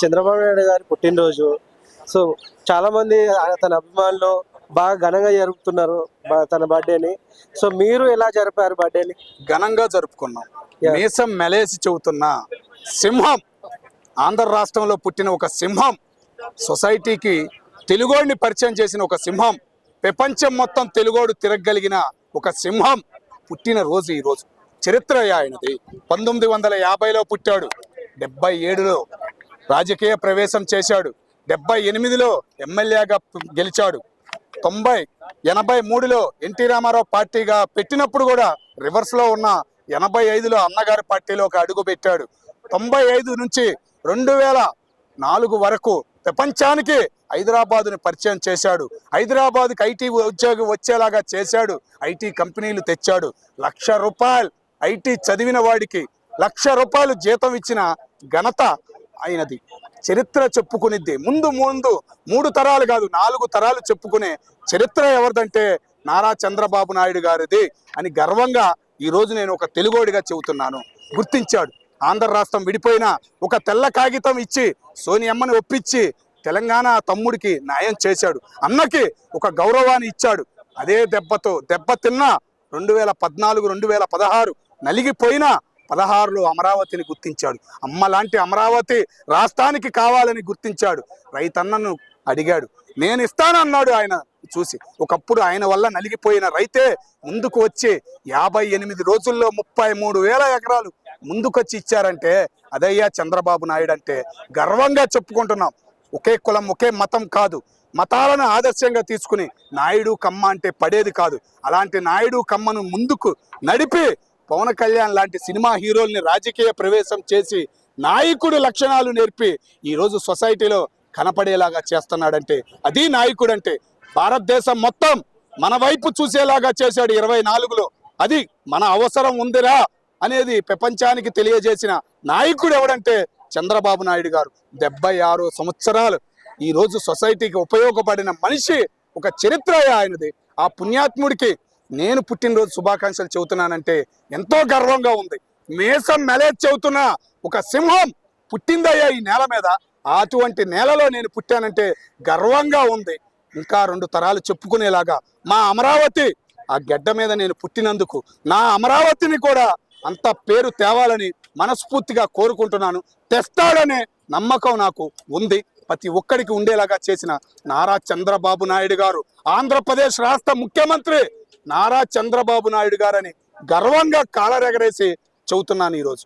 చంద్రబాబు నాయుడు గారి పుట్టినరోజు. సో చాలా మంది తన అభిమానులు బాగా ఘనంగా జరుపుతున్నారు తన బర్త్డేని. సో మీరు ఎలా జరిపారు బర్త్డేని? ఘనంగా జరుపుకున్నాం. మీసం మెలేసి చెబుతున్న సింహం, ఆంధ్ర రాష్ట్రంలో పుట్టిన ఒక సింహం, సొసైటీకి తెలుగోడిని పరిచయం చేసిన ఒక సింహం, ప్రపంచం మొత్తం తెలుగోడు తిరగగలిగిన ఒక సింహం పుట్టిన రోజు ఈరోజు. చరిత్ర ఆయనది. 1950లో పుట్టాడు, 77లో రాజకీయ ప్రవేశం చేశాడు, 78లో ఎమ్మెల్యేగా గెలిచాడు, 83లో ఎన్టీ రామారావు పార్టీగా పెట్టినప్పుడు కూడా రివర్స్లో ఉన్న 85లో అన్నగారి పార్టీలోకి అడుగు పెట్టాడు. 95 నుంచి 2004 వరకు ప్రపంచానికి హైదరాబాదుని పరిచయం చేశాడు. హైదరాబాద్కి ఐటీ ఉద్యోగం వచ్చేలాగా చేశాడు. ఐటీ కంపెనీలు తెచ్చాడు. ₹1,00,000 ఐటీ చదివిన వాడికి ₹1,00,000 జీతం ఇచ్చిన ఘనత అయినది. చరిత్ర చెప్పుకునిద్ది. ముందు 3 తరాలు కాదు 4 తరాలు చెప్పుకునే చరిత్ర ఎవరిదంటే నారా చంద్రబాబు నాయుడు గారిది అని గర్వంగా ఈరోజు నేను ఒక తెలుగోడిగా చెబుతున్నాను. గుర్తించాడు. ఆంధ్ర రాష్ట్రం విడిపోయిన ఒక తెల్ల కాగితం ఇచ్చి సోనియమ్మని ఒప్పించి తెలంగాణ తమ్ముడికి న్యాయం చేశాడు. అన్నకి ఒక గౌరవాన్ని ఇచ్చాడు. అదే దెబ్బతిన్న 2014, 2016 నలిగిపోయిన 16లో అమరావతిని గుర్తించాడు. అమ్మ లాంటి అమరావతి రాష్ట్రానికి కావాలని గుర్తించాడు. రైతన్నను అడిగాడు, నేను ఇస్తానన్నాడు. ఆయన చూసి ఒకప్పుడు ఆయన వల్ల నలిగిపోయిన రైతే ముందుకు వచ్చి 58 రోజుల్లో 33,000 ఎకరాలు ముందుకొచ్చి ఇచ్చారంటే అదయ్యా చంద్రబాబు నాయుడు అంటే. గర్వంగా చెప్పుకుంటున్నాం. ఒకే కులం ఒకే మతం కాదు, మతాలను ఆదర్శంగా తీసుకుని నాయుడు కమ్మ అంటే పడేది కాదు. అలాంటి నాయుడు కమ్మను ముందుకు నడిపి పవన్ కళ్యాణ్ లాంటి సినిమా హీరోల్ని రాజకీయ ప్రవేశం చేసి నాయకుడి లక్షణాలు నేర్పి ఈరోజు సొసైటీలో కనపడేలాగా చేస్తున్నాడంటే అది నాయకుడు అంటే. భారతదేశం మొత్తం మన వైపు చూసేలాగా చేశాడు 24లో. అది మన అవసరం ఉందిరా అనేది ప్రపంచానికి తెలియజేసిన నాయకుడు ఎవడంటే చంద్రబాబు నాయుడు గారు. 76 సంవత్సరాలు ఈరోజు సొసైటీకి ఉపయోగపడిన మనిషి. ఒక చరిత్ర ఆయనది. ఆ పుణ్యాత్ముడికి నేను పుట్టినరోజు శుభాకాంక్షలు చెబుతున్నానంటే ఎంతో గర్వంగా ఉంది. మీసం మెలేజ్ చెబుతున్న ఒక సింహం పుట్టిందయ్యా ఈ నేల మీద. అటువంటి నేలలో నేను పుట్టానంటే గర్వంగా ఉంది. ఇంకా 2 తరాలు చెప్పుకునేలాగా మా అమరావతి, ఆ గడ్డ మీద నేను పుట్టినందుకు నా అమరావతిని కూడా అంత పేరు తేవాలని మనస్ఫూర్తిగా కోరుకుంటున్నాను. తెస్తాడనే నమ్మకం నాకు ఉంది. ప్రతి ఒక్కడికి ఉండేలాగా చేసిన నారా చంద్రబాబు నాయుడు గారు, ఆంధ్రప్రదేశ్ రాష్ట్ర ముఖ్యమంత్రి నారా చంద్రబాబు నాయుడు గారని గర్వంగా కాలరెగరేసి చెబుతున్నాను ఈరోజు.